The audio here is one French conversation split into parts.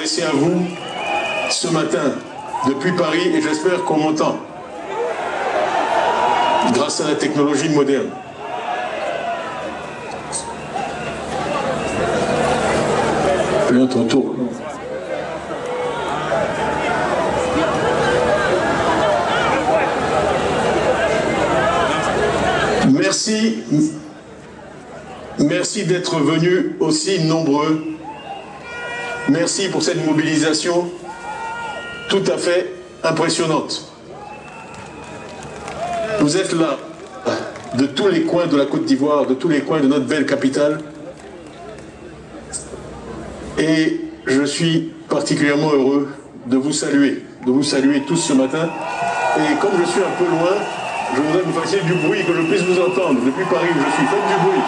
m'adresser à vous ce matin depuis Paris et j'espère qu'on m'entend grâce à la technologie moderne. Viens ton tour. Merci d'être venus aussi nombreux. Merci pour cette mobilisation tout à fait impressionnante. Vous êtes là, de tous les coins de la Côte d'Ivoire, de tous les coins de notre belle capitale. Et je suis particulièrement heureux de vous saluer tous ce matin. Et comme je suis un peu loin, je voudrais que vous fassiez du bruit, que je puisse vous entendre. Depuis Paris où je suis, faites du bruit.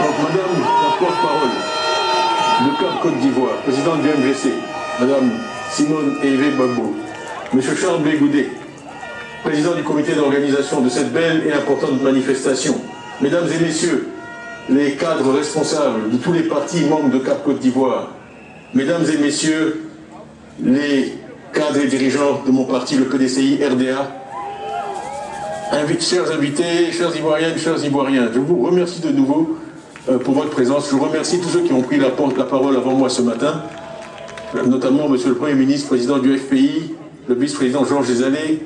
Donc, Madame la porte-parole de CAP Côte d'Ivoire, présidente du MGC, Madame Simone Hervé Gbagbo, Monsieur Charles Blé Goudé, président du comité d'organisation de cette belle et importante manifestation, Mesdames et Messieurs, les cadres responsables de tous les partis membres de CAP Côte d'Ivoire, Mesdames et Messieurs, les cadres et dirigeants de mon parti, le PDCI RDA, chers invités, chers Ivoiriennes, chers Ivoiriens, je vous remercie de nouveau pour votre présence. Je remercie tous ceux qui ont pris la parole avant moi ce matin, notamment Monsieur le Premier ministre, président du FPI, le vice-président Georges Desalé,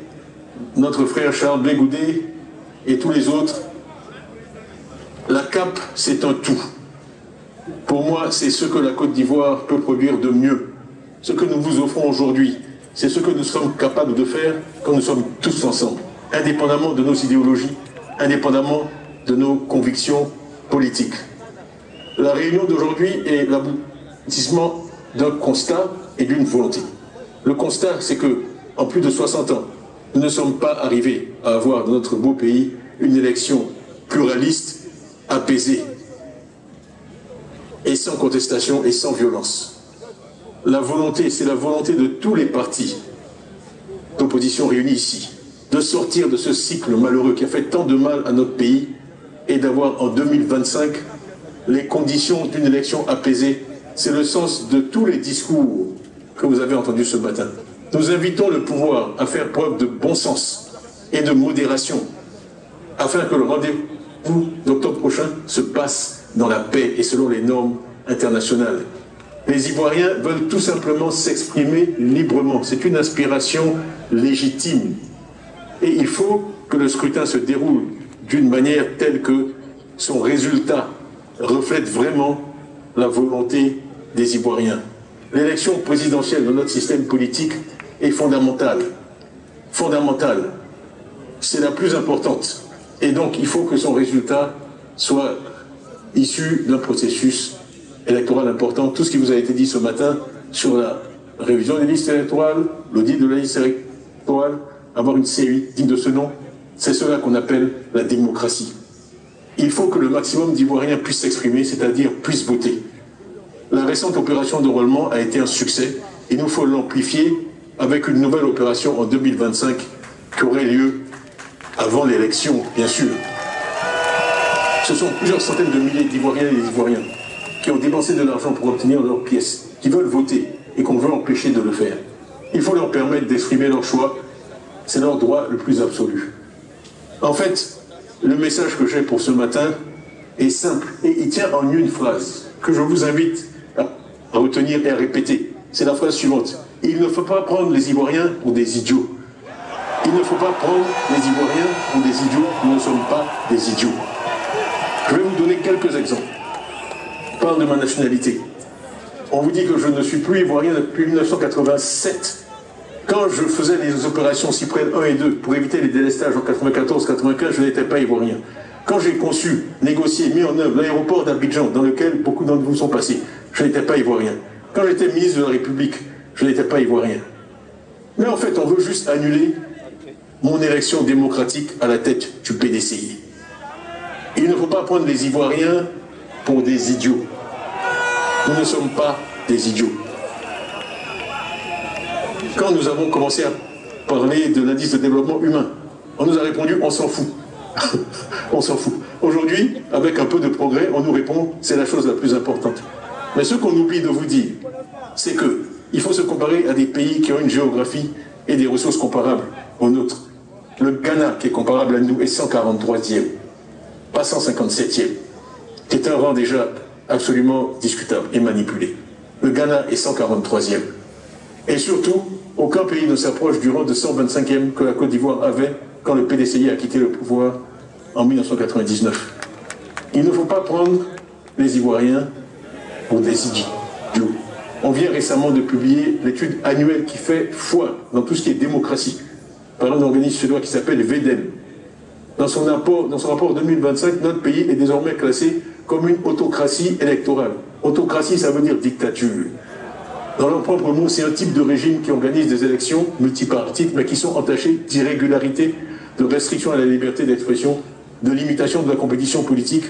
notre frère Charles Blé Goudé et tous les autres. La CAP, c'est un tout. Pour moi, c'est ce que la Côte d'Ivoire peut produire de mieux. Ce que nous vous offrons aujourd'hui, c'est ce que nous sommes capables de faire quand nous sommes tous ensemble, indépendamment de nos idéologies, indépendamment de nos convictions politiques. La réunion d'aujourd'hui est l'aboutissement d'un constat et d'une volonté. Le constat, c'est que, en plus de 60 ans, nous ne sommes pas arrivés à avoir dans notre beau pays une élection pluraliste, apaisée et sans contestation et sans violence. La volonté, c'est la volonté de tous les partis d'opposition réunis ici, de sortir de ce cycle malheureux qui a fait tant de mal à notre pays et d'avoir en 2025 les conditions d'une élection apaisée. C'est le sens de tous les discours que vous avez entendus ce matin. Nous invitons le pouvoir à faire preuve de bon sens et de modération afin que le rendez-vous d'octobre prochain se passe dans la paix et selon les normes internationales. Les Ivoiriens veulent tout simplement s'exprimer librement. C'est une aspiration légitime. Et il faut que le scrutin se déroule d'une manière telle que son résultat reflète vraiment la volonté des Ivoiriens. L'élection présidentielle de notre système politique est fondamentale. Fondamentale. C'est la plus importante. Et donc, il faut que son résultat soit issu d'un processus électoral important. Tout ce qui vous a été dit ce matin sur la révision des listes électorales, l'audit de la liste électorale, avoir une CEI digne de ce nom, c'est cela qu'on appelle la démocratie. Il faut que le maximum d'Ivoiriens puissent s'exprimer, c'est-à-dire puissent voter. La récente opération d'enrôlement a été un succès. Il nous faut l'amplifier avec une nouvelle opération en 2025 qui aurait lieu avant l'élection, bien sûr. Ce sont plusieurs centaines de milliers d'Ivoiriens et d'Ivoiriens qui ont dépensé de l'argent pour obtenir leurs pièces, qui veulent voter et qu'on veut empêcher de le faire. Il faut leur permettre d'exprimer leur choix. C'est leur droit le plus absolu. En fait, le message que j'ai pour ce matin est simple et il tient en une phrase que je vous invite à retenir et à répéter. C'est la phrase suivante. Il ne faut pas prendre les Ivoiriens pour des idiots. Il ne faut pas prendre les Ivoiriens pour des idiots. Nous ne sommes pas des idiots. Je vais vous donner quelques exemples. Je parle de ma nationalité. On vous dit que je ne suis plus Ivoirien depuis 1987. Quand je faisais les opérations Cyprien 1 et 2 pour éviter les délestages en 94-95, je n'étais pas Ivoirien. Quand j'ai conçu, négocié, mis en œuvre l'aéroport d'Abidjan, dans lequel beaucoup d'entre vous sont passés, je n'étais pas Ivoirien. Quand j'étais ministre de la République, je n'étais pas Ivoirien. Mais en fait, on veut juste annuler mon élection démocratique à la tête du PDCI. Il ne faut pas prendre les Ivoiriens pour des idiots. Nous ne sommes pas des idiots. Quand nous avons commencé à parler de l'indice de développement humain, On nous a répondu, on s'en fout. On s'en fout. Aujourd'hui, avec un peu de progrès, on nous répond, c'est la chose la plus importante. Mais ce qu'on oublie de vous dire, c'est qu'il faut se comparer à des pays qui ont une géographie et des ressources comparables aux nôtres. Le Ghana, qui est comparable à nous, est 143e, pas 157e, qui est un rang déjà absolument discutable et manipulé. Le Ghana est 143e. Et surtout, aucun pays ne s'approche du rang de 125e que la Côte d'Ivoire avait quand le PDCI a quitté le pouvoir en 1999. Il ne faut pas prendre les Ivoiriens pour des idiots. On vient récemment de publier l'étude annuelle qui fait foi dans tout ce qui est démocratie par un organisme suédois qui s'appelle VEDEM. Dans son rapport 2025, notre pays est désormais classé comme une autocratie électorale. Autocratie, ça veut dire dictature. Dans leur propre mot, c'est un type de régime qui organise des élections multipartites, mais qui sont entachées d'irrégularités, de restrictions à la liberté d'expression, de limitation de la compétition politique,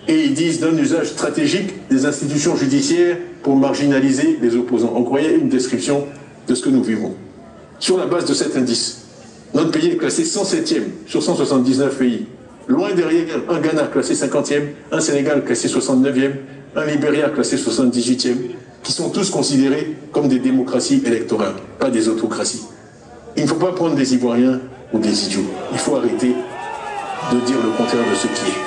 et ils disent d'un usage stratégique des institutions judiciaires pour marginaliser les opposants. On croyait une description de ce que nous vivons. Sur la base de cet indice, notre pays est classé 107e sur 179 pays. Loin derrière, un Ghana classé 50e, un Sénégal classé 69e, un Libéria classé 78e, qui sont tous considérés comme des démocraties électorales, pas des autocraties. Il ne faut pas prendre des Ivoiriens ou des idiots. Il faut arrêter de dire le contraire de ce qui est.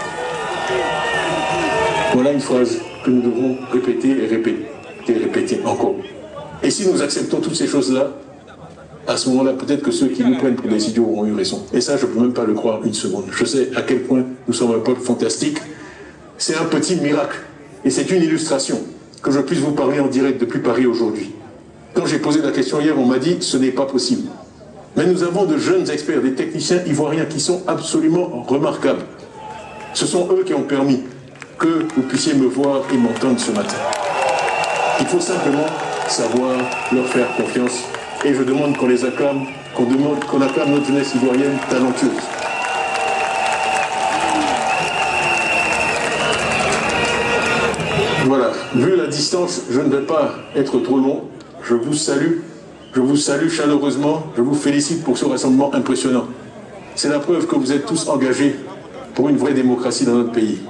Voilà une phrase que nous devons répéter et répéter et répéter encore. Et si nous acceptons toutes ces choses-là, à ce moment-là, peut-être que ceux qui nous prennent pour des idiots auront eu raison. Et ça, je ne peux même pas le croire une seconde. Je sais à quel point nous sommes un peuple fantastique. C'est un petit miracle. Et c'est une illustration que je puisse vous parler en direct depuis Paris aujourd'hui. Quand j'ai posé la question hier, on m'a dit « ce n'est pas possible ». Mais nous avons de jeunes experts, des techniciens ivoiriens qui sont absolument remarquables. Ce sont eux qui ont permis que vous puissiez me voir et m'entendre ce matin. Il faut simplement savoir leur faire confiance. Et je demande qu'on les acclame, qu'on acclame notre jeunesse ivoirienne talentueuse. Voilà, vu la distance, je ne vais pas être trop long. Je vous salue chaleureusement, je vous félicite pour ce rassemblement impressionnant. C'est la preuve que vous êtes tous engagés pour une vraie démocratie dans notre pays.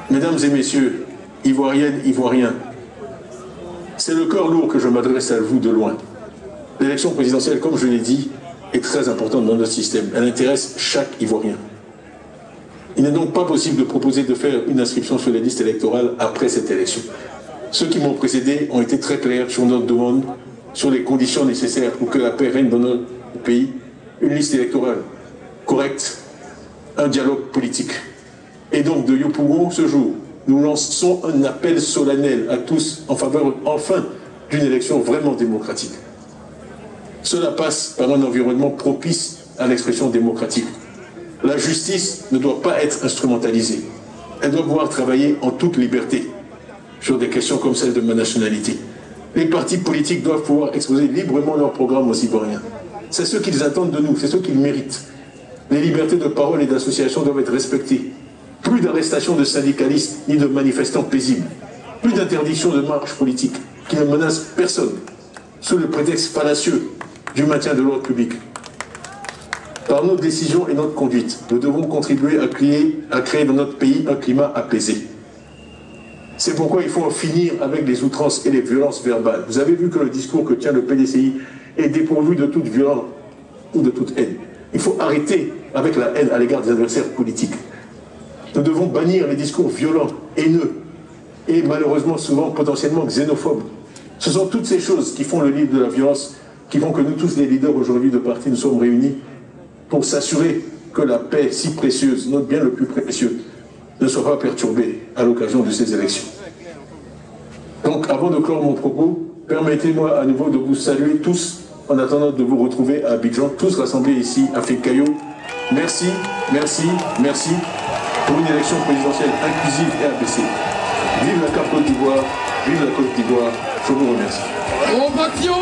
Mesdames et messieurs, Ivoiriennes, Ivoiriens, c'est le cœur lourd que je m'adresse à vous de loin. L'élection présidentielle, comme je l'ai dit, est très importante dans notre système. Elle intéresse chaque Ivoirien. Il n'est donc pas possible de proposer de faire une inscription sur les listes électorales après cette élection. Ceux qui m'ont précédé ont été très clairs sur notre demande, sur les conditions nécessaires pour que la paix règne dans notre pays, une liste électorale correcte, un dialogue politique. Et donc, de Yopougon, ce jour, nous lançons un appel solennel à tous en faveur, enfin, d'une élection vraiment démocratique. Cela passe par un environnement propice à l'expression démocratique. La justice ne doit pas être instrumentalisée. Elle doit pouvoir travailler en toute liberté sur des questions comme celle de ma nationalité. Les partis politiques doivent pouvoir exposer librement leur programme aux Ivoiriens. C'est ce qu'ils attendent de nous, c'est ce qu'ils méritent. Les libertés de parole et d'association doivent être respectées. Plus d'arrestations de syndicalistes ni de manifestants paisibles. Plus d'interdiction de marche politique qui ne menace personne sous le prétexte fallacieux du maintien de l'ordre public. Par nos décisions et notre conduite, nous devons contribuer à créer dans notre pays un climat apaisé. C'est pourquoi il faut en finir avec les outrances et les violences verbales. Vous avez vu que le discours que tient le PDCI est dépourvu de toute violence ou de toute haine. Il faut arrêter avec la haine à l'égard des adversaires politiques. Nous devons bannir les discours violents, haineux et malheureusement souvent potentiellement xénophobes. Ce sont toutes ces choses qui font le livre de la violence, qui font que nous tous les leaders aujourd'hui de partis nous sommes réunis pour s'assurer que la paix si précieuse, notre bien le plus précieux, ne soit pas perturbée à l'occasion de ces élections. Donc avant de clore mon propos, permettez-moi à nouveau de vous saluer tous en attendant de vous retrouver à Abidjan, tous rassemblés ici à Fekayo. Merci, merci, merci pour une élection présidentielle inclusive et apaisée. Vive la Côte d'Ivoire, vive la Côte d'Ivoire, je vous remercie. Ovation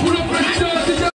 pour le président.